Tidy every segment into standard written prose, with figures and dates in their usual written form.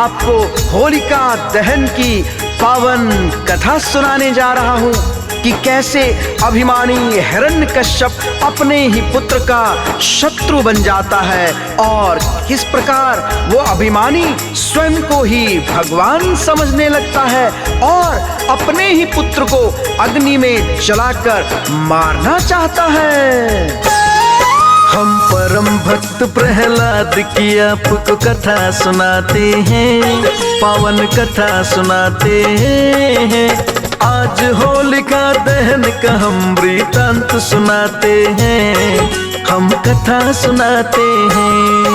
आपको होलिका दहन की पावन कथा सुनाने जा रहा हूँ कि कैसे अभिमानी हिरण्यकश्यप अपने ही पुत्र का शत्रु बन जाता है और किस प्रकार वो अभिमानी स्वयं को ही भगवान समझने लगता है और अपने ही पुत्र को अग्नि में जलाकर मारना चाहता है। हम परम भक्त प्रहलाद की आपको कथा सुनाते हैं, पावन कथा सुनाते हैं। आज होलिका दहन का हम वृतांत सुनाते हैं, हम कथा सुनाते हैं।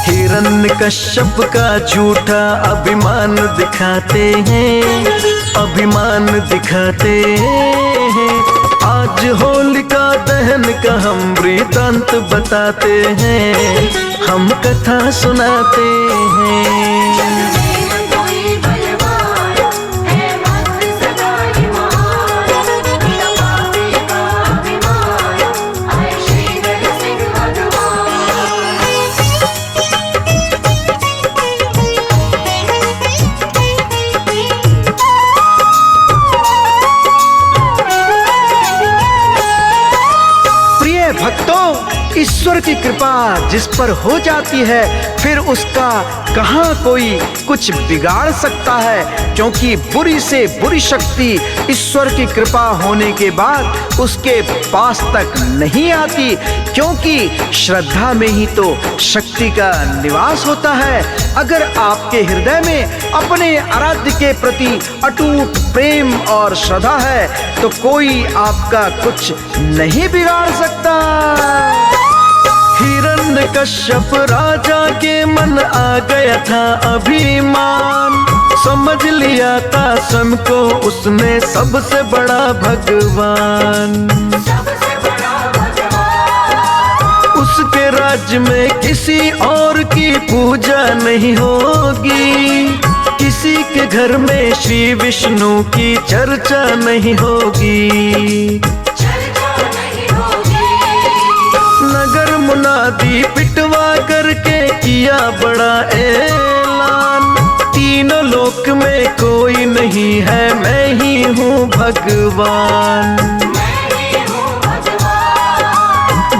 हिरण्यकश्यप का झूठा अभिमान दिखाते हैं, अभिमान दिखाते हैं। आज होलिका दहन का हम वृतांत बताते हैं, हम कथा सुनाते हैं। भक्तों, ईश्वर की कृपा जिस पर हो जाती है फिर उसका कहाँ कोई कुछ बिगाड़ सकता है, क्योंकि बुरी से बुरी शक्ति ईश्वर की कृपा होने के बाद उसके पास तक नहीं आती, क्योंकि श्रद्धा में ही तो शक्ति का निवास होता है। अगर आपके हृदय में अपने आराध्य के प्रति अटूट प्रेम और श्रद्धा है तो कोई आपका कुछ नहीं बिगाड़ सकता। हिरण्यकश्यप राजा के मन आ गया था अभिमान, समझ लिया था स्वयं को उसने सबसे बड़ा भगवान। उसके राज्य में किसी और की पूजा नहीं होगी, किसी के घर में श्री विष्णु की चर्चा नहीं होगी। नगर मुनादी पिटवा करके किया बड़ा ऐलान, तीनों लोक में कोई नहीं है, मैं ही हूँ भगवान।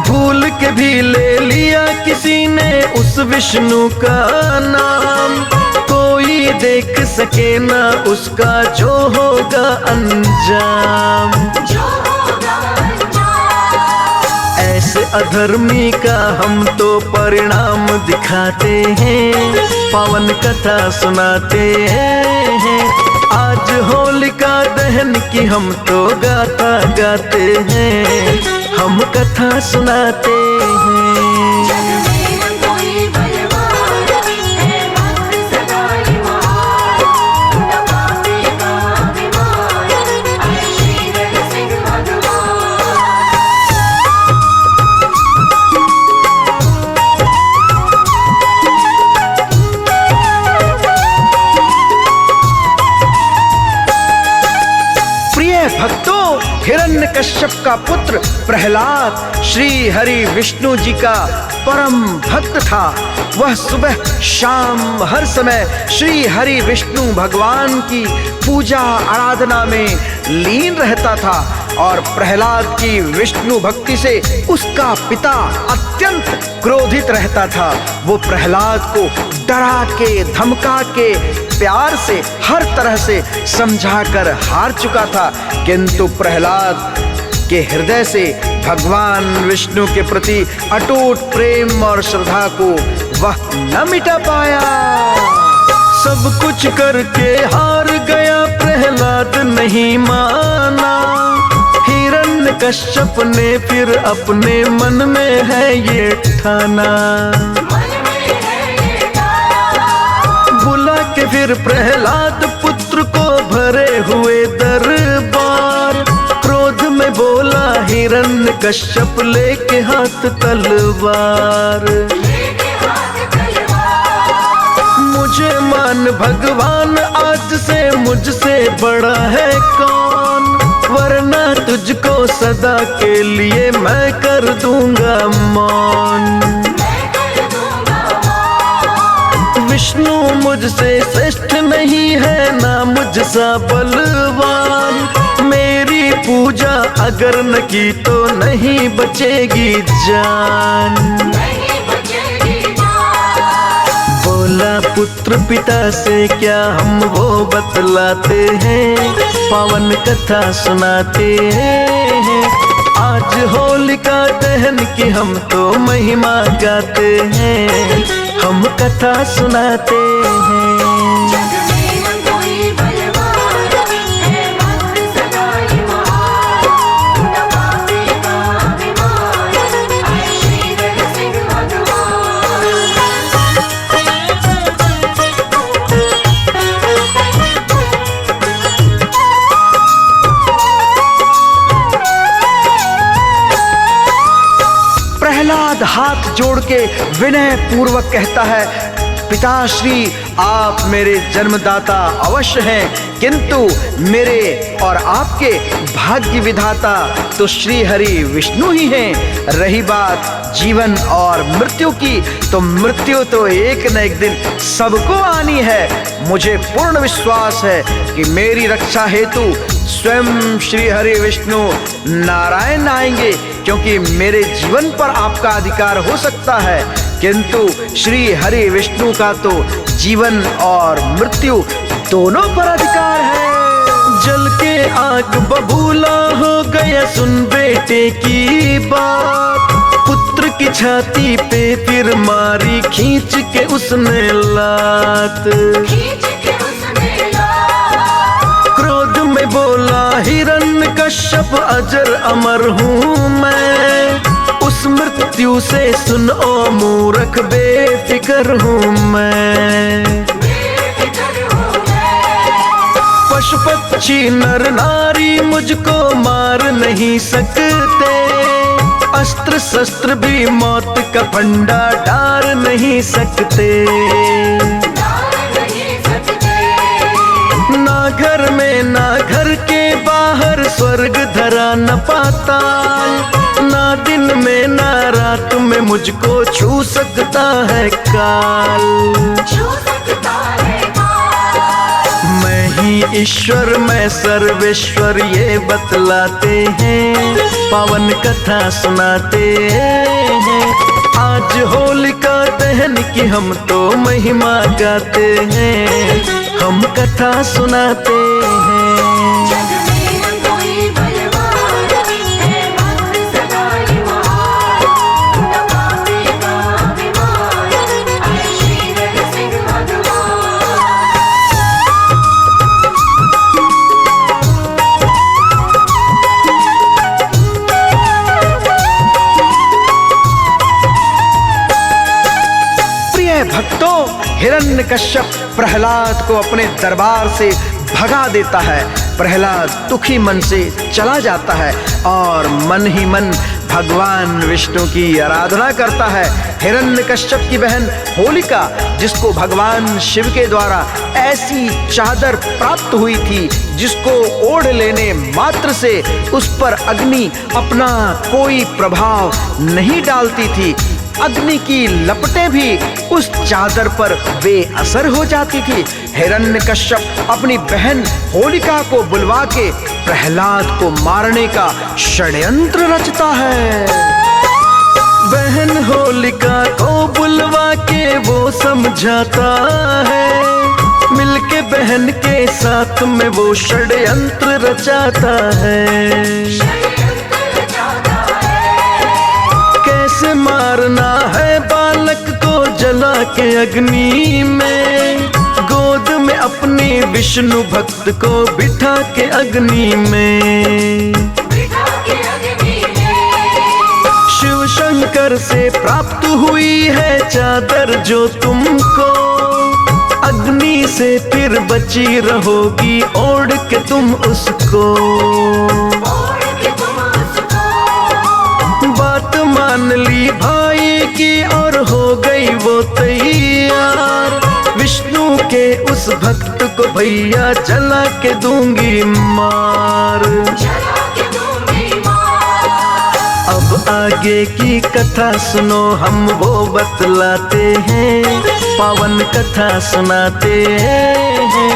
भूल के भी ले लिया किसी ने उस विष्णु का नाम, कोई देख सके ना उसका जो होगा अंजाम। ऐसे अधर्मी का हम तो परिणाम दिखाते हैं, पावन कथा सुनाते हैं। आज होलिका दहन की हम तो गाथा गाते हैं, हम कथा सुनाते हैं। भक्तों, हिरण्यकश्यप का पुत्र प्रहलाद श्री हरि विष्णु जी का परम भक्त था। वह सुबह शाम हर समय श्री हरि विष्णु भगवान की पूजा आराधना में लीन रहता था और प्रहलाद की विष्णु भक्ति से उसका पिता अत्यंत क्रोधित रहता था। वो प्रहलाद को डरा के धमका के प्यार से हर तरह से समझाकर हार चुका था, किंतु प्रहलाद के हृदय से भगवान विष्णु के प्रति अटूट प्रेम और श्रद्धा को वह न मिटा पाया। सब कुछ करके हार गया प्रहलाद नहीं माना, हिरण्यकश्यप ने फिर अपने मन में है ये ठाना। बुला के फिर प्रहलाद पुत्र को भरे हुए दरबार, क्रोध में बोला हिरण्यकश्यप लेके हाथ तलवार। मुझे मान भगवान आज से मुझसे बड़ा है कौन, वरना तुझको सदा के लिए मैं कर दूंगा मौन। विष्णु विष्णु मुझसे श्रेष्ठ नहीं है ना मुझसा बलवान। मेरी पूजा अगर न की तो नहीं बचेगी जान। बोला पुत्र पिता से क्या हम वो बतलाते हैं, पावन कथा सुनाते हैं। आज होलिका दहन की हम तो महिमा गाते हैं, हम कथा सुनाते हैं। प्रहलाद हाथ जोड़ के विनय पूर्वक कहता है, पिताश्री आप मेरे जन्मदाता अवश्य हैं, किंतु मेरे और आपके भाग्य विधाता तो श्री हरि विष्णु ही हैं। रही बात जीवन और मृत्यु की, तो मृत्यु तो एक न एक दिन सबको आनी है। मुझे पूर्ण विश्वास है कि मेरी रक्षा हेतु स्वयं श्री हरि विष्णु नारायण आएंगे, क्योंकि मेरे जीवन पर आपका अधिकार हो सकता है, किंतु श्री हरि विष्णु का तो जीवन और मृत्यु दोनों पर अधिकार है। जल के आग बबूला हो गया सुन बेटे की बात, पुत्र की छाती पे फिर मारी खींच के उसने लात। क्रोध में बोला हिरण्यकश्यप अजर अमर हूँ मैं, उस मृत्यु से सुन ओ मूर्ख बेफिक्र हूँ मैं। पशु पक्षी नर नारी मुझको मार नहीं सकते, अस्त्र शस्त्र भी मौत का फंडा डार नहीं सकते। ना घर में ना घर के बाहर स्वर्ग धरा न पाताल, ना दिन में ना रात में मुझको छू सकता है काल। मैं ही ईश्वर मैं सर्वेश्वर ये बतलाते हैं, पावन कथा सुनाते हैं। आज होलिका दहन की हम तो महिमा गाते हैं, हम कथा सुनाते हैं। भक्तों, हिरण्यकश्यप प्रहलाद को अपने दरबार से भगा देता है। प्रहलाद दुखी मन से चला जाता है और मन ही मन भगवान विष्णु की आराधना करता है। हिरण्यकश्यप की बहन होलिका, जिसको भगवान शिव के द्वारा ऐसी चादर प्राप्त हुई थी जिसको ओढ़ लेने मात्र से उस पर अग्नि अपना कोई प्रभाव नहीं डालती थी, अग्नि की लपटें भी उस चादर पर बेअसर हो जाती थी। हिरण्यकश्यप अपनी बहन होलिका को बुलवा के प्रहलाद को मारने का षड्यंत्र रचता है। बहन होलिका को बुलवा के वो समझाता है, मिलके बहन के साथ में वो षड्यंत्र रचाता है। कैसे मारना है बालक को जला के अग्नि में, गोद में अपनी विष्णु भक्त को बिठा के अग्नि में। शिव शंकर से प्राप्त हुई है चादर जो तुमको, अग्नि से फिर बची रहोगी ओढ़ के तुम उसको। बात मान ली भाई की और हो गई वो तैयार, विष्णु के उस भक्त को भैया जला के दूंगी मार। अब आगे की कथा सुनो, हम वो बतलाते हैं, पावन कथा सुनाते हैं।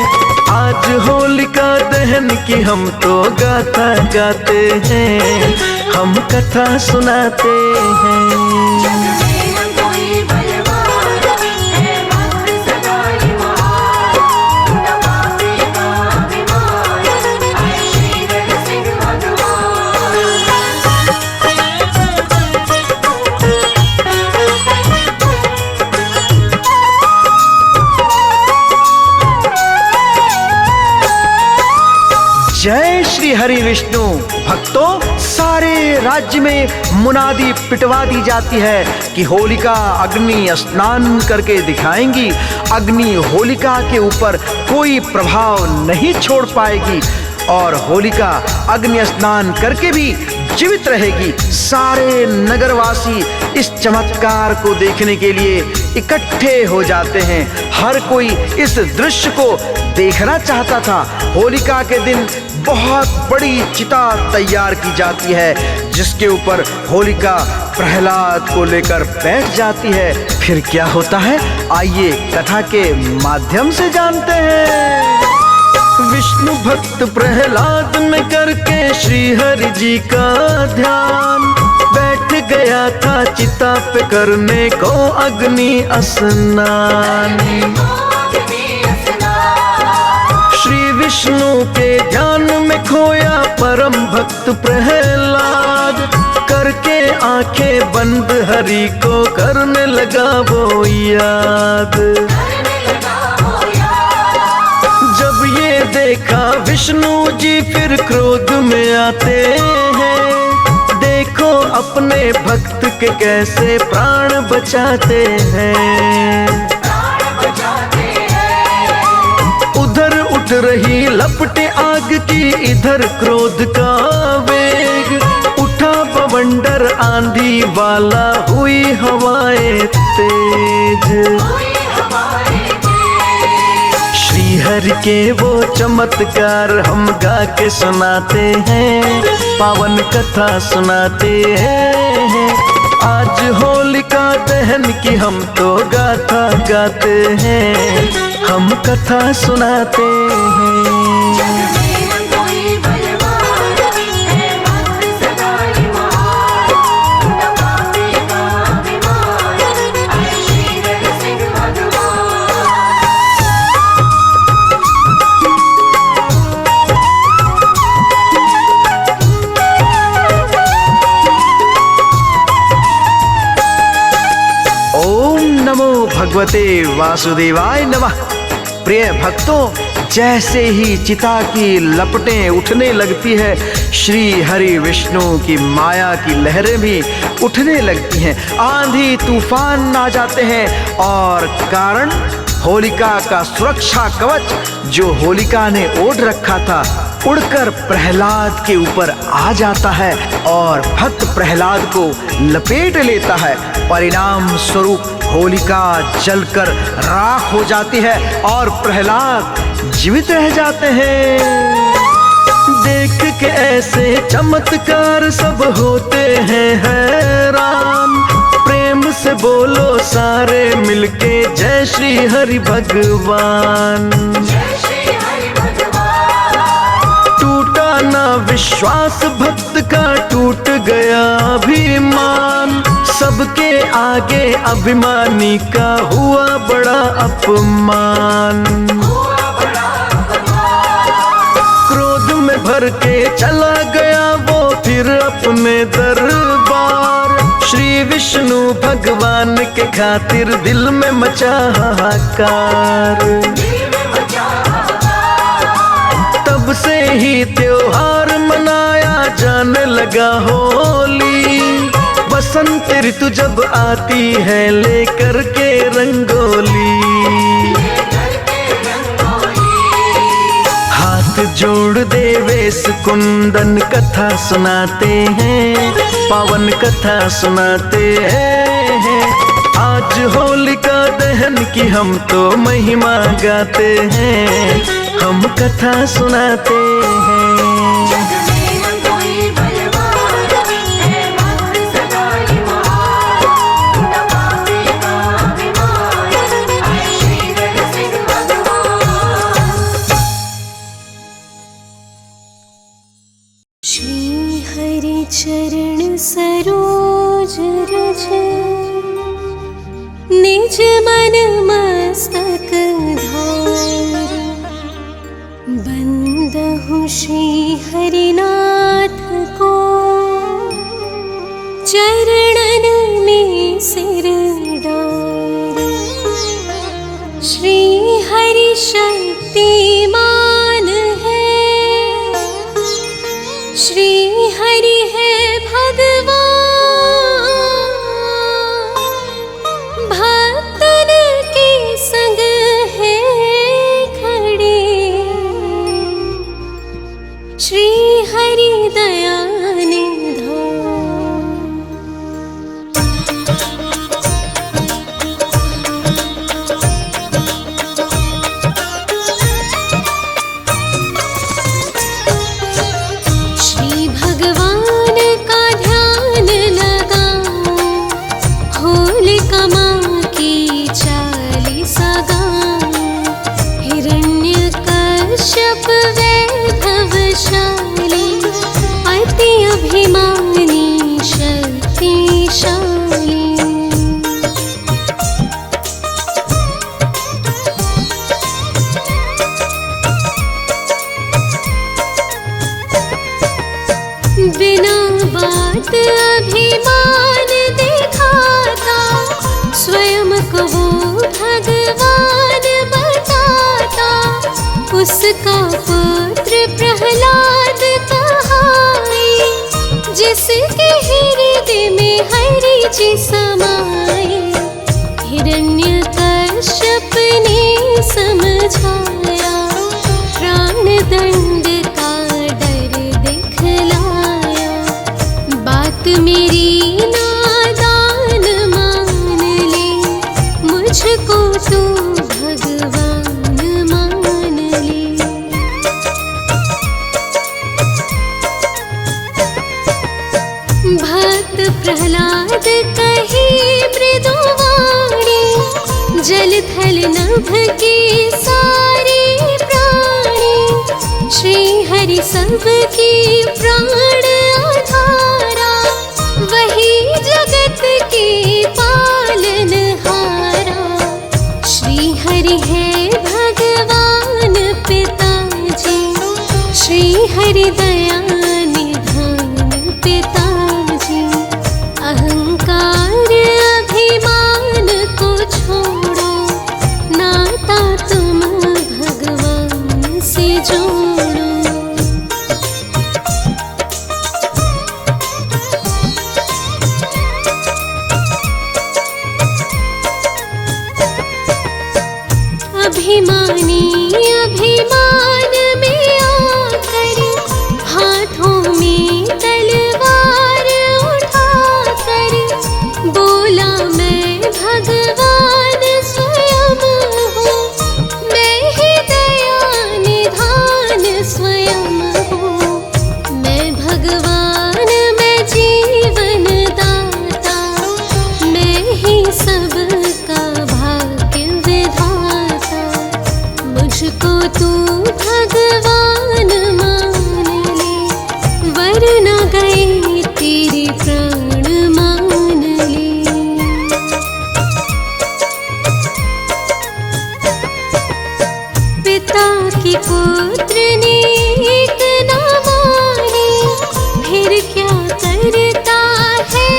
आज होलिका दहन की हम तो गाथा गाते हैं, हम कथा सुनाते हैं। जय श्री हरि विष्णु। भक्तों, सारे राज्य में मुनादी पिटवा दी जाती है कि होलिका अग्नि स्नान करके दिखाएंगी। अग्नि होलिका के ऊपर कोई प्रभाव नहीं छोड़ पाएगी और होलिका अग्नि स्नान करके भी जीवित रहेगी। सारे नगरवासी इस चमत्कार को देखने के लिए इकट्ठे हो जाते हैं। हर कोई इस दृश्य को देखना चाहता था। होलिका के दिन बहुत बड़ी चिता तैयार की जाती है, जिसके ऊपर होलिका प्रहलाद को लेकर बैठ जाती है। फिर क्या होता है, आइए कथा के माध्यम से जानते हैं। विष्णु भक्त प्रहलाद ने करके श्री हरि जी का ध्यान, बैठ गया था चिता पे करने को अग्नि स्नान। श्री विष्णु के ध्यान में खोया परम भक्त प्रहलाद, करके आंखें बंद हरि को करने लगा वो याद। जब ये देखा विष्णु जी फिर क्रोध में आते हैं, देखो अपने भक्त के कैसे प्राण बचाते हैं। उधर उठ रही लपटे आग की, इधर क्रोध का वेग, उठा बवंडर आंधी वाला, हुई हवाएं तेज। श्री हरि के वो चमत्कार हम गा के सुनाते हैं, पावन कथा सुनाते हैं। आज होलिका दहन की हम तो गाथा गाते हैं, हम कथा सुनाते हैं। भगवते वासुदेवाय नमः। प्रिय भक्तों, जैसे ही चिता की लपटें उठने लगती है, श्री हरि विष्णु की माया की लहरें भी उठने लगती हैं। आंधी तूफान आ जाते हैं और कारण होलिका का सुरक्षा कवच जो होलिका ने ओढ़ रखा था उड़कर प्रहलाद के ऊपर आ जाता है और भक्त प्रहलाद को लपेट लेता है। परिणाम स्वरूप होलिका जलकर राख हो जाती है और प्रहलाद जीवित रह जाते हैं। देख के ऐसे चमत्कार सब होते हैं हैरान, प्रेम से बोलो सारे मिलके जय श्री हरि भगवान। टूटा ना विश्वास भक्त का, टूट गया अभिमान, सबके आगे अभिमानी का हुआ बड़ा अपमान। क्रोध में भर के चला गया वो फिर अपने दरबार, श्री विष्णु भगवान के खातिर दिल में मचा हाहाकार। तब से ही त्योहार मनाया जाने लगा होली, बसंत ऋतु जब आती है लेकर के रंगोली। हाथ जोड़ देवेश कुंदन कथा सुनाते हैं, पावन कथा सुनाते हैं। आज होलिका दहन की हम तो महिमा गाते हैं, हम कथा सुनाते हैं। चरण सरोज रज निज मन मस्तक धार। बंदहु श्री हरिनाथ को चरणन में सिर डार। श्री हरि शक्तिमान है, श्री हरि है भगवान। भक्तन के संग है खड़े, श्री हरि दया निधान। श्री भगवान का ध्यान लगाओ, होलिका माँ की 40 गाओ। हिरण्यकश्यप वैभवशाली, अति अभिमानी शक्तिशाली। बिना बात अभिमान दिखाता, स्वयं को वो भगवान बताता। उसका पुत्र प्रहलाद कहाई, जिसके हृदय में हरि जी समाये। हिरण्यकश्यप ने समझाया, प्राण दंड का डर दिखलाया। बात मेरी नादान मान ले, मुझको तू भगवान मान ले। भक्त प्रहलाद कही मृदुवाणी, जल थल नभ के सारे प्राणी। श्री हरि सबकी प्राण आधारा, वही जगत के पालनहारा। श्री हरि है भगवान पिताजी, श्री हरि दया निधान पिताजी। अहंकार अभिमान को छोड़ो, नाता तुम भगवान से जोड़ो। अभिमानी अभिमान में आकर, हाथों में तलवार उठाकर, बोला मैं भगवान स्वयं हूँ। मैं ही दया निधान स्वयं हूँ। मैं भगवान, मैं जीवन दाता, मैं ही सबका भाग्य विधाता। मुझको तू भगवान मान ले, वरना गए तेरे प्राण मान ले। पिता की पुत्र ने एक न मानी, फिर क्या करता है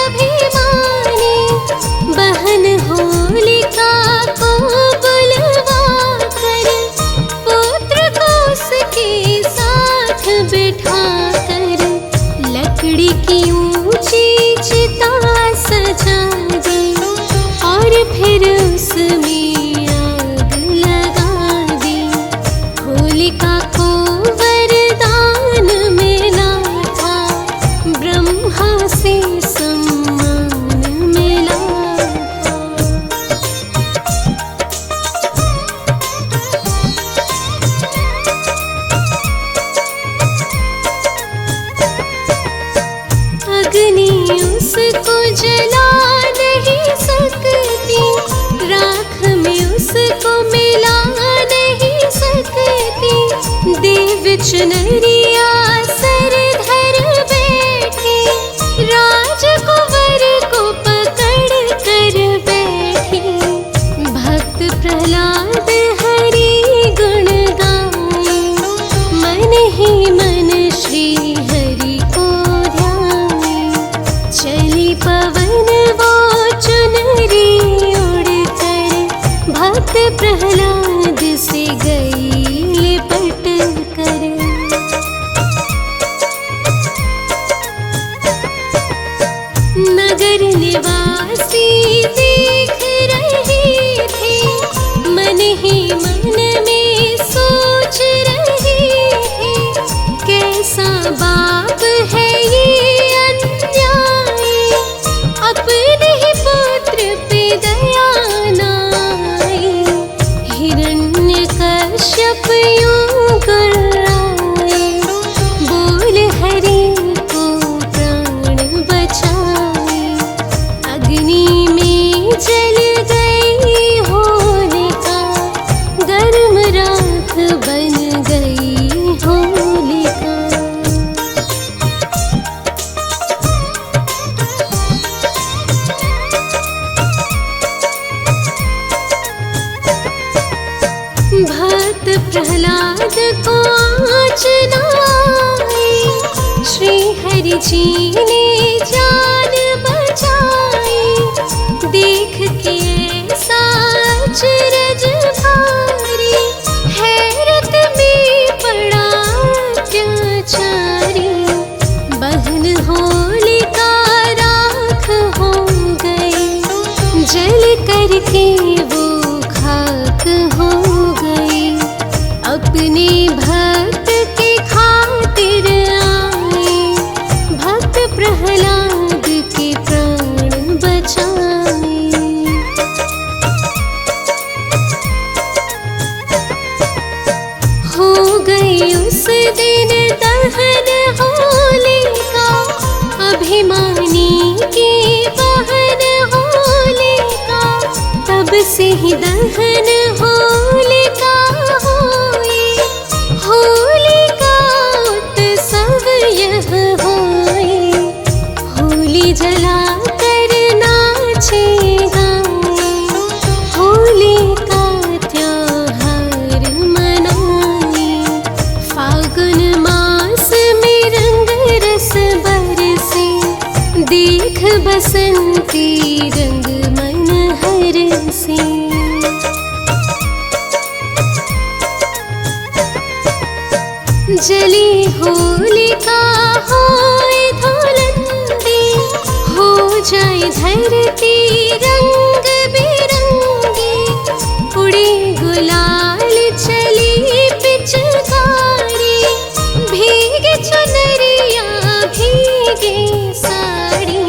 अभिमानी। बहन होलिका को बुलवा कर, पुत्र को उसके साथ बिठा कर, लकड़ी की ऊंची चिता सजा दी, और फिर उसमें आग लगा दी। होलिका को वरदान मिला था, ब्रह्मा से सम्मान मिला था। अग्नि उसको जला नहीं सकती, राख में उसको मिला नहीं सकती। देव चुनरिया सर धर बैठे, नगर निवासी देख रहे थे, मन ही मन में सोच रहे हैं, कैसा बाप है ये अन्यायी, अपने ही पुत्र पे दया न आई। हिरण्यकश्यप यूं गुर्राए, बोल हरि को प्राण बचाए। अग्नि में जल गई होलिका, गर्म राख बन गई होलिका। भक्त प्रहलाद को आँच न आई, श्री हरि जी ने जान बचाई। देख के ऐसा अचरज भारी, हैरत में पड़ा अत्याचारी। बहन होलिका राख हो गई, जल करके वो खाक हो गई। अपने भक्त के खातिर आए, भक्त प्रहलाद के प्राण बचाए। हो गई उस दिन दहन होलिका, अभिमानी की बहन होलिका। तब से ही दहन होलिका हुई, होलिका उत्सव यह होई। होली जला कर नाचे गाए, होली का त्योहार मनाए। फागुन मास में रंग रस बरसे, देख बसंती रंग मन हरसे। जली होलिका होए धुलंदी, हो जाए धरती रंग बिरंगी। उड़े गुलाल चली पिचकारी, भीगे चुनरिया भीगे साड़ी।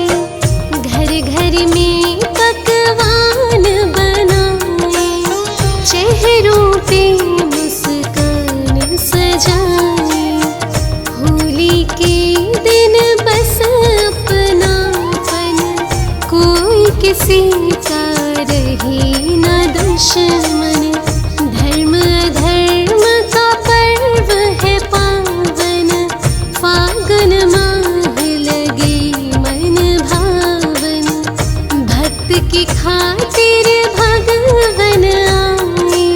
घर घर में पकवान बनाए, चेहरों पे मुस्कान सजाए। होली के दिन बस अपनापन, कोई किसी का रहे न दुश्मन। धर्म अधर्म का पर्व है पावन, फागुन माह लगे मन भावन। भक्त की खातिर भगवन आए,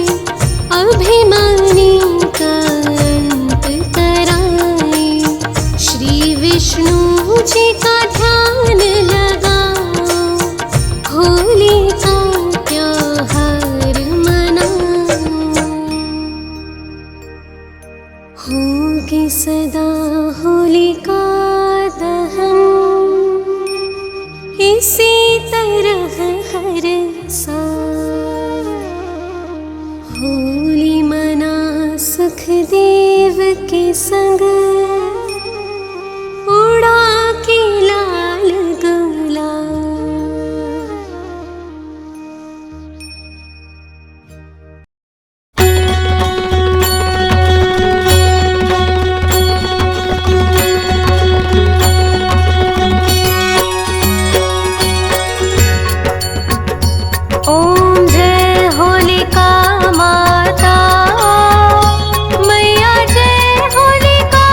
अभिमानी का अंत कराए। श्री विष्णु जी का ध्यान लगाओ, होली का त्योहार मनाओ। होगी सदा होलिका दहन, इसी तरह हर साल। होली मना सुखदेव के संग, उड़ा के लाल गुलाल। ओम जय होलिका माता, मैया जय होलिका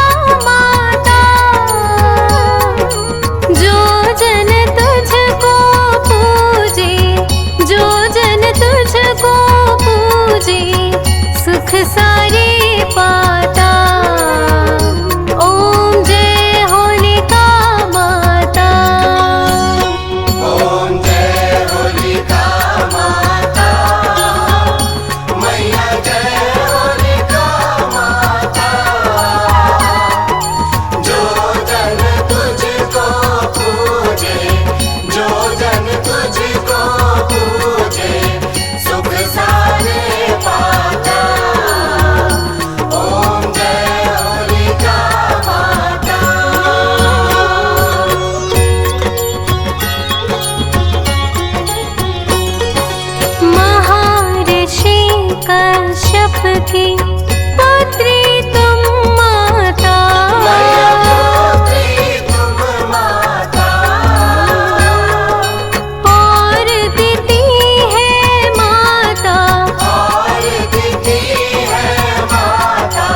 माता। जो जन तुझको पूजे, जो जन तुझको पूजे, सुख सारे पाता। ओम जय होलिका माता। ओम जय होलिका माता, मैया जय होलिका माता। जो जन तुझको पूजे, जो की पुत्री तुम माता। मैया पुत्री तुम माता। और देती है माता, और देती है माता।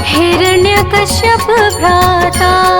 हिरण्यकश्यप भ्राता।